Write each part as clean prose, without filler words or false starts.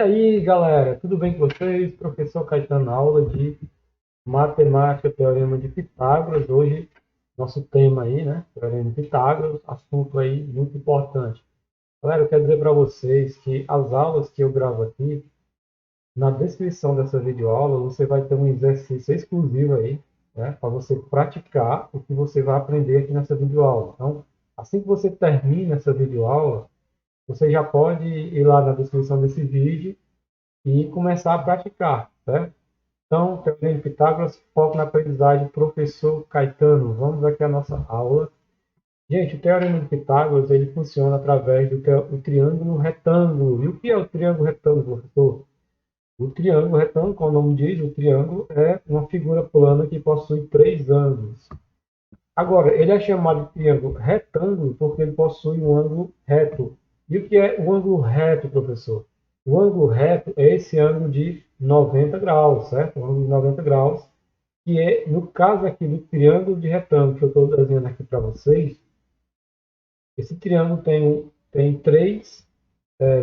aí, galera, tudo bem com vocês? Professor Caetano, na aula de Matemática, Teorema de Pitágoras. Hoje, nosso tema aí, né? Teorema de Pitágoras, assunto aí muito importante. Galera, eu quero dizer para vocês que as aulas que eu gravo aqui, na descrição dessa videoaula, você vai ter um exercício exclusivo aí, né? Para você praticar o que você vai aprender aqui nessa videoaula. Então, assim que você termina essa videoaula, você já pode ir lá na descrição desse vídeo e começar a praticar, certo? Então, Teorema de Pitágoras, foco na aprendizagem, professor Caetano. Vamos aqui à nossa aula. Gente, o Teorema de Pitágoras, ele funciona através do triângulo retângulo. E o que é o triângulo retângulo, professor? O triângulo retângulo, como o nome diz, o triângulo é uma figura plana que possui três ângulos. Agora, ele é chamado de triângulo retângulo porque ele possui um ângulo reto. E o que é o ângulo reto, professor? O ângulo reto é esse ângulo de 90 graus, certo? O ângulo de 90 graus, que é, no caso aqui do triângulo de retângulo que eu estou desenhando aqui para vocês, esse triângulo tem três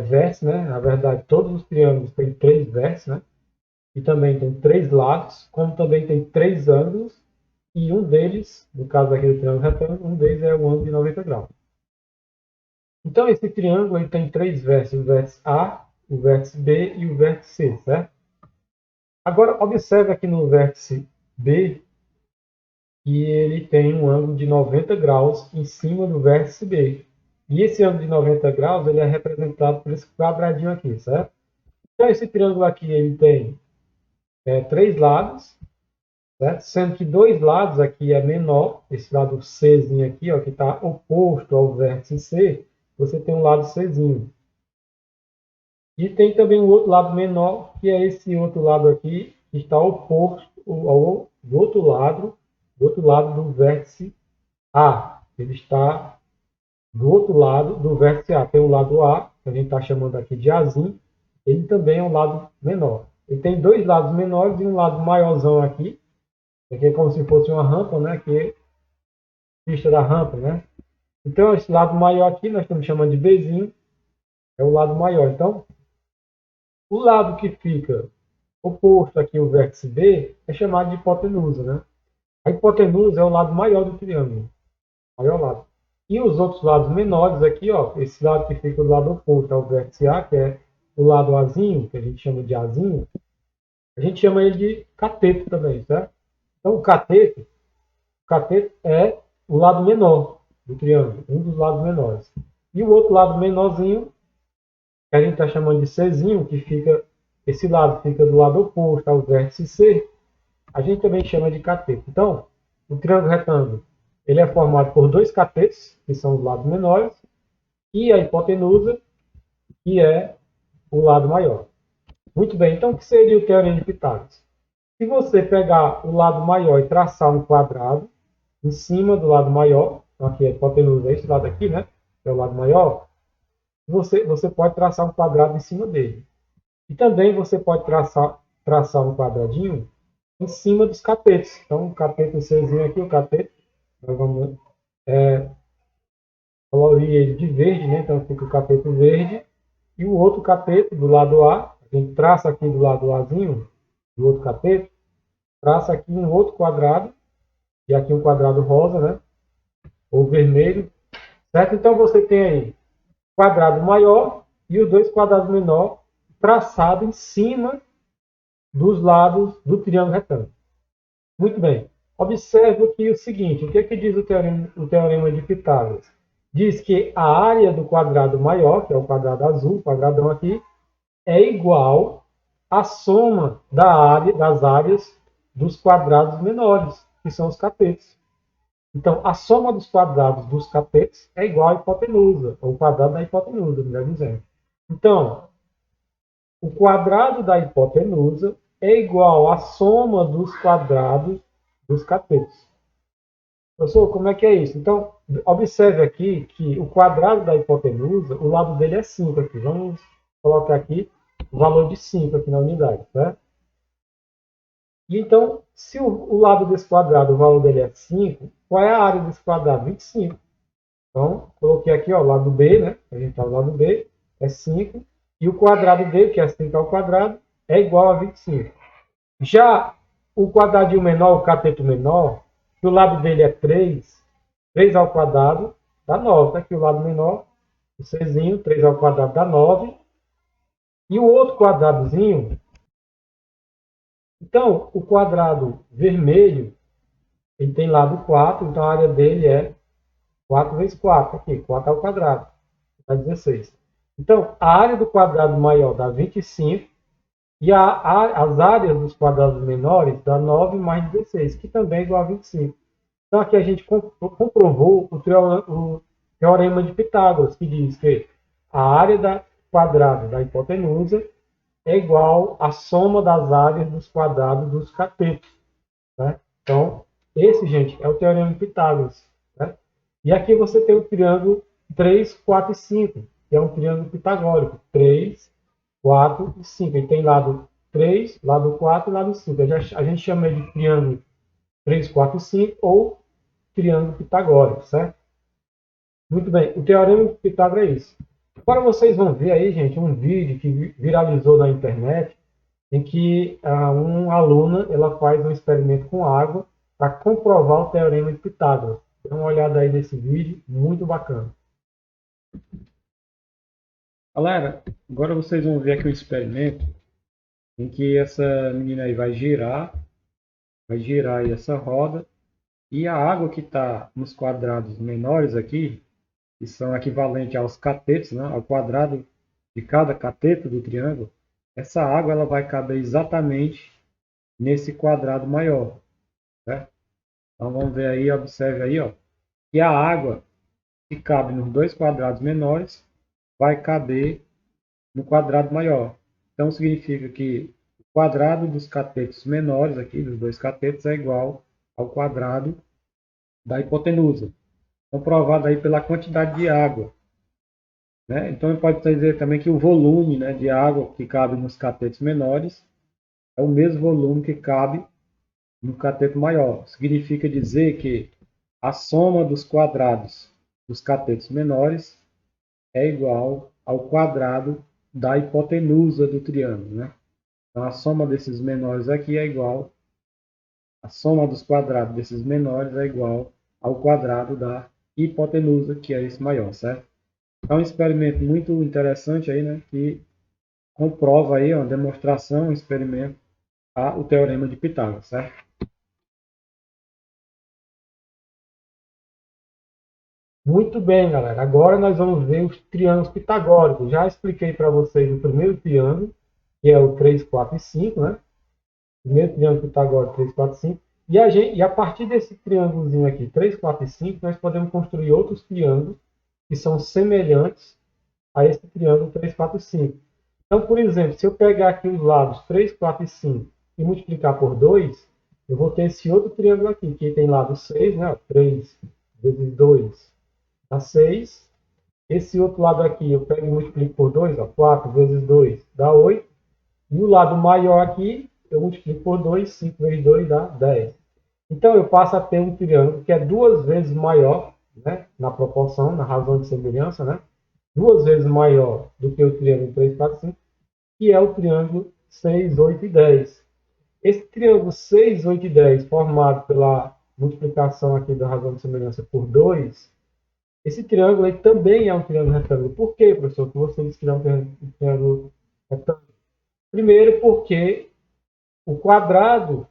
vértices, né? Na verdade, todos os triângulos têm três vértices, né? E também tem três lados, como também tem três ângulos, e um deles, no caso aqui do triângulo retângulo, um deles é o ângulo de 90 graus. Então, esse triângulo ele tem três vértices, o vértice A, o vértice B e o vértice C, certo? Agora, observe aqui no vértice B que ele tem um ângulo de 90 graus em cima do vértice B. E esse ângulo de 90 graus ele é representado por esse quadradinho aqui, certo? Então, esse triângulo aqui ele tem três lados, certo? Sendo que dois lados aqui é menor, esse lado Czinho aqui, ó, que está oposto ao vértice C, você tem um lado Czinho. E tem também um outro lado menor, que é esse outro lado aqui, que está oposto do outro lado do vértice A. Ele está do outro lado do vértice A. Tem o lado A, que a gente está chamando aqui de Azinho, ele também é um lado menor. Ele tem dois lados menores e um lado maiorzão aqui, que é como se fosse uma rampa, né? Que é pista da rampa, né? Então, esse lado maior aqui, nós estamos chamando de Bzinho, é o lado maior. Então, o lado que fica oposto aqui ao vértice B é chamado de hipotenusa, né? A hipotenusa é o lado maior do triângulo, maior lado. E os outros lados menores aqui, ó, esse lado que fica do lado oposto ao vértice A, que é o lado Azinho, que a gente chama de Azinho, a gente chama ele de cateto também, certo? Então, o cateto é o lado menor do triângulo, um dos lados menores. E o outro lado menorzinho, que a gente está chamando de Czinho, que fica, esse lado fica do lado oposto ao vértice C, a gente também chama de cateto. Então, o triângulo retângulo ele é formado por dois catetos, que são os lados menores, e a hipotenusa, que é o lado maior. Muito bem, então o que seria o Teorema de Pitágoras? Se você pegar o lado maior e traçar um quadrado em cima do lado maior, então aqui a hipotenusa é esse lado aqui, né? Que é o lado maior, você pode traçar um quadrado em cima dele. E também você pode traçar um quadradinho em cima dos catetos. Então, o cateto Czinho aqui, o cateto, nós vamos colorir ele de verde, né? Então fica o cateto verde. E o outro cateto do lado A, a gente traça aqui do lado Azinho, do outro cateto, traça aqui um outro quadrado, e aqui um quadrado rosa, né? Ou vermelho, certo? Então você tem aí quadrado maior e os dois quadrados menores traçados em cima dos lados do triângulo retângulo. Muito bem. Observe aqui o seguinte, o que é que diz o teorema de Pitágoras? Diz que a área do quadrado maior, que é o quadrado azul, o quadradão aqui, é igual à soma das áreas dos quadrados menores, que são os catetos. Então, a soma dos quadrados dos catetos é igual à hipotenusa, ou o quadrado da hipotenusa, melhor dizendo. Então, o quadrado da hipotenusa é igual à soma dos quadrados dos catetos. Professor, como é que é isso? Então, observe aqui que o quadrado da hipotenusa, o lado dele é 5 aqui. Vamos colocar aqui o valor de 5 aqui na unidade, certo? E então, se o lado desse quadrado, o valor dele é 5, qual é a área desse quadrado? 25. Então, coloquei aqui, ó, o lado B, né? A gente está no lado B, é 5. e o quadrado dele, que é 5 ao quadrado, é igual a 25. Já o quadradinho menor, o cateto menor, que o lado dele é 3, 3 ao quadrado dá 9. Tá aqui o lado menor, o Czinho, 3 ao quadrado dá 9. E o outro quadradozinho, então, o quadrado vermelho, ele tem lado 4, então a área dele é 4 vezes 4, aqui, 4 ao quadrado, dá 16. Então, a área do quadrado maior dá 25, e as áreas dos quadrados menores dá 9 mais 16, que também é igual a 25. Então, aqui a gente comprovou o teorema de Pitágoras, que diz que a área quadrada da hipotenusa é igual à soma das áreas dos quadrados dos catetos. Né? Então, esse, gente, é o teorema de Pitágoras. Né? E aqui você tem o triângulo 3, 4 e 5, que é um triângulo pitagórico. 3, 4 e 5. Ele tem lado 3, lado 4 e lado 5. A gente chama de triângulo 3, 4 e 5 ou triângulo pitagórico, certo? Muito bem, o teorema de Pitágoras é isso. Agora vocês vão ver aí, gente, um vídeo que viralizou na internet, em que uma aluna ela faz um experimento com água para comprovar o teorema de Pitágoras. Dê uma olhada aí nesse vídeo, muito bacana. Galera, agora vocês vão ver aqui um experimento em que essa menina aí vai girar aí essa roda e a água que está nos quadrados menores aqui, que são equivalentes aos catetos, né, ao quadrado de cada cateto do triângulo, essa água ela vai caber exatamente nesse quadrado maior, certo? Então vamos ver aí, observe aí, ó, que a água que cabe nos dois quadrados menores vai caber no quadrado maior. Então significa que o quadrado dos catetos menores aqui, dos dois catetos, é igual ao quadrado da hipotenusa, comprovado aí pela quantidade de água. Né? Então pode dizer também que o volume, né, de água que cabe nos catetos menores é o mesmo volume que cabe no cateto maior. Significa dizer que a soma dos quadrados dos catetos menores é igual ao quadrado da hipotenusa do triângulo. Né? Então, a soma desses menores aqui é igual, a soma dos quadrados desses menores é igual ao quadrado da hipotenusa, que é esse maior, certo? É um experimento muito interessante aí, né, que comprova aí, uma demonstração, um experimento, o teorema de Pitágoras, certo? Muito bem, galera. Agora nós vamos ver os triângulos pitagóricos. Já expliquei para vocês o primeiro triângulo, que é o 3, 4 e 5, né? Primeiro triângulo pitagórico, 3, 4 e 5. E a partir desse triângulozinho aqui, 3, 4 e 5, nós podemos construir outros triângulos que são semelhantes a esse triângulo 3, 4 e 5. Então, por exemplo, se eu pegar aqui os lados 3, 4 e 5 e multiplicar por 2, eu vou ter esse outro triângulo aqui, que tem lado 6, né? 3 vezes 2 dá 6. Esse outro lado aqui eu pego e multiplico por 2, ó, 4 vezes 2 dá 8. E o lado maior aqui, eu multiplico por 2, 5 vezes 2 dá 10. Então, eu passo a ter um triângulo que é duas vezes maior, né, na proporção, na razão de semelhança, né, duas vezes maior do que o triângulo 3, 4, 5, que é o triângulo 6, 8 e 10. Esse triângulo 6, 8 e 10, formado pela multiplicação aqui da razão de semelhança por 2, esse triângulo aí também é um triângulo retângulo. Por quê, professor, que você disse que é um triângulo retângulo? Primeiro, porque o quadrado,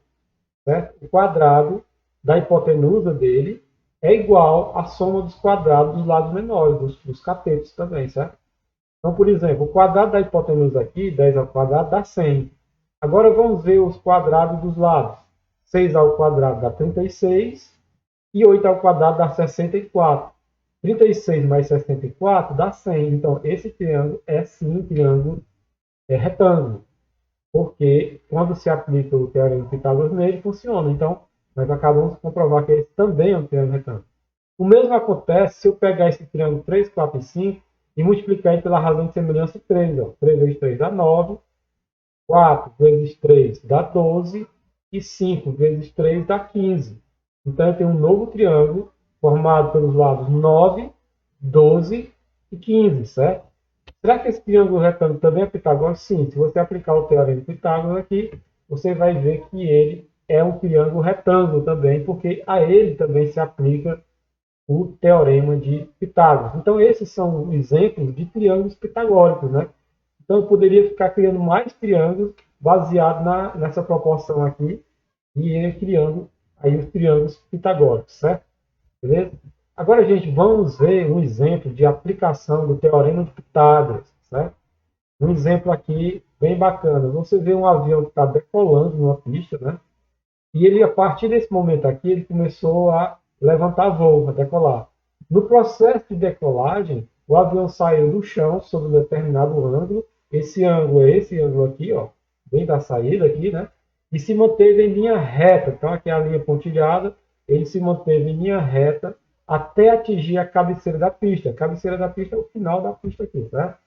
certo? O quadrado da hipotenusa dele é igual à soma dos quadrados dos lados menores, dos catetos também, certo? Então, por exemplo, o quadrado da hipotenusa aqui, 10 ao quadrado, dá 100. Agora vamos ver os quadrados dos lados. 6 ao quadrado dá 36 e 8 ao quadrado dá 64. 36 mais 64 dá 100. Então, esse triângulo é sim um triângulo retângulo, porque quando se aplica o teorema de Pitágoras nele, funciona. Então, nós acabamos de comprovar que esse também é um triângulo retângulo. O mesmo acontece se eu pegar esse triângulo 3, 4 e 5 e multiplicar ele pela razão de semelhança 3. Ó. 3 vezes 3 dá 9, 4 vezes 3 dá 12 e 5 vezes 3 dá 15. Então, eu tenho um novo triângulo formado pelos lados 9, 12 e 15, certo? Será que esse triângulo retângulo também é pitagórico? Sim, se você aplicar o teorema de Pitágoras aqui, você vai ver que ele é um triângulo retângulo também, porque a ele também se aplica o teorema de Pitágoras. Então, esses são exemplos de triângulos pitagóricos, né? Então, eu poderia ficar criando mais triângulos baseado nessa proporção aqui, e ele criando aí os triângulos pitagóricos, certo? Beleza? Agora, gente, vamos ver um exemplo de aplicação do teorema de Pitágoras, certo? Um exemplo aqui bem bacana. Você vê um avião que está decolando numa pista, né? E ele, a partir desse momento aqui, ele começou a levantar voo, a decolar. No processo de decolagem, o avião saiu do chão sob um determinado ângulo. Esse ângulo é esse ângulo aqui, ó, bem da saída aqui, né? E se manteve em linha reta. Então, aqui é a linha pontilhada. Ele se manteve em linha reta até atingir a cabeceira da pista. A cabeceira da pista é o final da pista aqui, tá?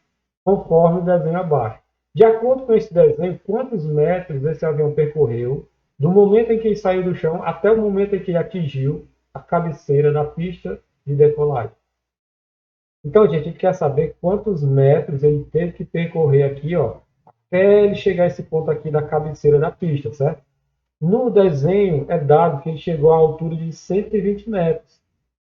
Conforme o desenho abaixo. De acordo com esse desenho, quantos metros esse avião percorreu do momento em que ele saiu do chão até o momento em que ele atingiu a cabeceira da pista de decolagem? Então, gente, a gente quer saber quantos metros ele teve que percorrer aqui, ó, até ele chegar a esse ponto aqui da cabeceira da pista, certo? No desenho é dado que ele chegou à altura de 120 metros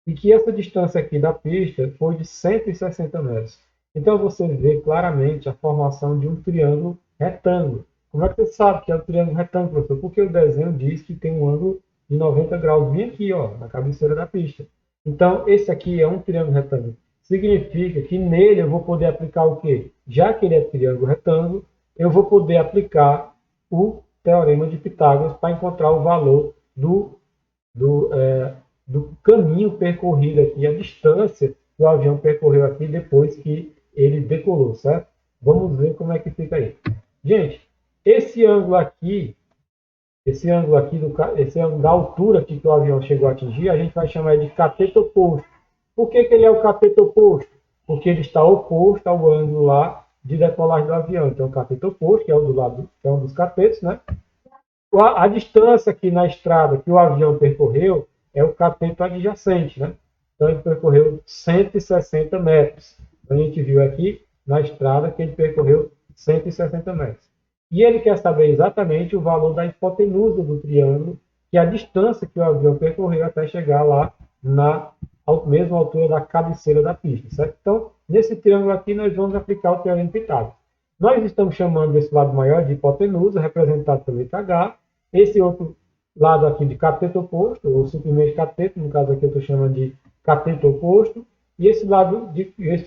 e que essa distância aqui da pista foi de 160 metros. Então você vê claramente a formação de um triângulo retângulo. Como é que você sabe que é um triângulo retângulo, professor? Porque o desenho diz que tem um ângulo de 90 graus bem aqui, ó, na cabeceira da pista. Então, esse aqui é um triângulo retângulo. Significa que nele eu vou poder aplicar o quê? Já que ele é triângulo retângulo, eu vou poder aplicar o teorema de Pitágoras para encontrar o valor do caminho percorrido aqui, a distância que o avião percorreu aqui depois que ele decolou, certo? Vamos ver como é que fica aí. Gente, esse ângulo aqui, esse ângulo da altura que o avião chegou a atingir, a gente vai chamar de cateto oposto. Por que ele é o cateto oposto? Porque ele está oposto ao ângulo lá de decolagem do avião. Então, o cateto oposto, que é o do lado, que é um dos catetos, né? A distância aqui na estrada que o avião percorreu é o cateto adjacente, né? Então ele percorreu 160 metros. Então, a gente viu aqui na estrada que ele percorreu 160 metros. E ele quer saber exatamente o valor da hipotenusa do triângulo, que é a distância que o avião percorreu até chegar lá na mesma altura da cabeceira da pista, certo? Então, nesse triângulo aqui, nós vamos aplicar o teorema de Pitágoras. Nós estamos chamando desse lado maior de hipotenusa, representado pelo letra H. Esse outro lado aqui de cateto oposto, ou simplesmente cateto, no caso aqui eu estou chamando de cateto oposto. E esse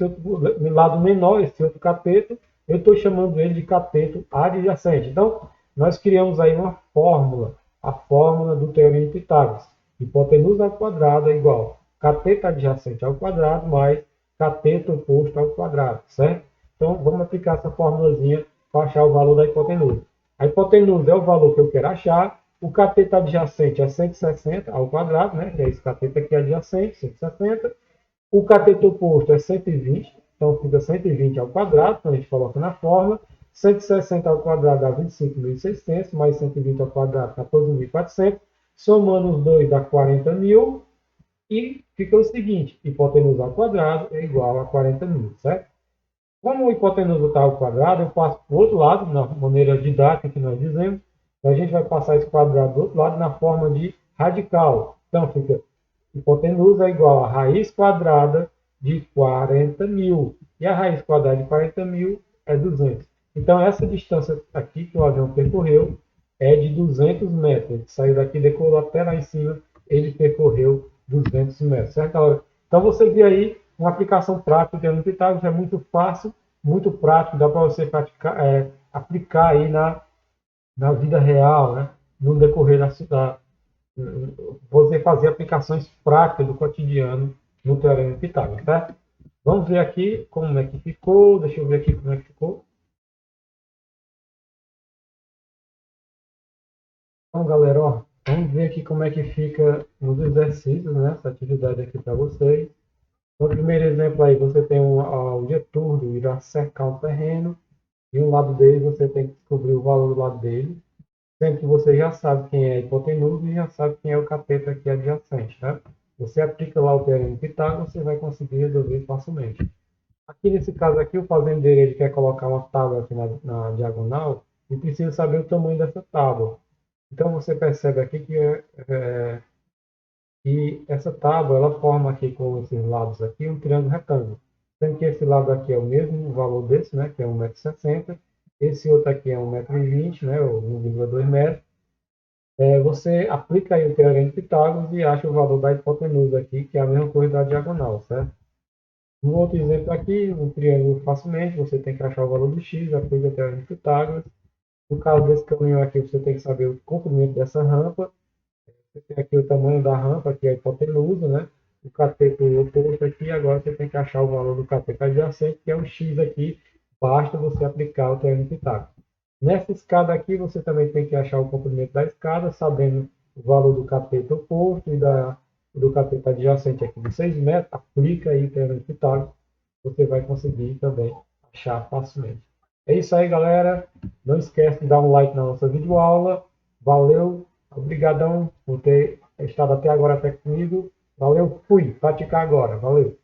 outro lado menor, esse outro cateto, eu estou chamando ele de cateto adjacente. Então, nós criamos aí uma fórmula, a fórmula do teorema de Pitágoras. Hipotenusa ao quadrado é igual cateto adjacente ao quadrado mais cateto oposto ao quadrado, certo? Então, vamos aplicar essa formulazinha para achar o valor da hipotenusa. A hipotenusa é o valor que eu quero achar. O cateto adjacente é 160 ao quadrado, né? Que é esse cateto aqui adjacente, 160. O cateto oposto é 120, então fica 120 ao quadrado, então a gente coloca na fórmula. 160 ao quadrado dá 25.600, mais 120 ao quadrado, 14.400. Somando os dois dá 40.000. E fica o seguinte, hipotenusa ao quadrado é igual a 40.000, certo? Como o hipotenusa está ao quadrado, eu passo para o outro lado, na maneira didática que nós dizemos. Então, a gente vai passar esse quadrado do outro lado na forma de radical. Então, fica hipotenusa é igual a raiz quadrada de 40.000. E a raiz quadrada de 40.000 é 200. Então, essa distância aqui que o avião percorreu é de 200 metros. Ele saiu daqui, decolou até lá em cima, ele percorreu 200 metros, certo? Então, você vê aí uma aplicação prática do teorema de Pitágoras, é muito fácil, muito prático, dá para você praticar, aplicar aí na vida real, né? No decorrer da você fazer aplicações práticas do cotidiano no teorema de Pitágoras, tá? Vamos ver aqui como é que ficou, deixa eu ver aqui como é que ficou. Então, galera, ó, vamos ver aqui como é que fica nos exercícios, né? Essa atividade aqui para vocês. No primeiro exemplo aí, você tem o Getúlio irá cercar um terreno e um lado dele você tem que descobrir o valor do lado dele, sendo que você já sabe quem é a hipotenusa e já sabe quem é o cateto aqui adjacente, tá? Você aplica lá o teorema de Pitágoras, você vai conseguir resolver facilmente. Aqui nesse caso aqui, o fazendeiro ele quer colocar uma tábua aqui na diagonal e precisa saber o tamanho dessa tábua. Então você percebe aqui que essa tábua ela forma aqui com esses lados aqui um triângulo retângulo. Sendo que esse lado aqui é o mesmo valor desse, né, que é 1,60 m. Esse outro aqui é 1,20 m, né, ou 1,2 m. Você aplica aí o teorema de Pitágoras e acha o valor da hipotenusa aqui, que é a mesma coisa da diagonal, certo? No outro exemplo aqui, um triângulo facilmente, você tem que achar o valor do x, aplica o teorema de Pitágoras. No caso desse caminhão aqui, você tem que saber o comprimento dessa rampa. Você tem aqui o tamanho da rampa, que é a hipotenusa, né? O cateto oposto aqui, agora você tem que achar o valor do cateto adjacente, que é o x aqui. Basta você aplicar o teorema de Pitágoras. Nessa escada aqui, você também tem que achar o comprimento da escada, sabendo o valor do cateto oposto e do cateto adjacente aqui de 6 metros. Aplica aí o teorema de Pitágoras, você vai conseguir também achar facilmente. É isso aí, galera. Não esquece de dar um like na nossa videoaula. Valeu, obrigadão por ter estado até agora até comigo. Valeu, fui praticar agora. Valeu.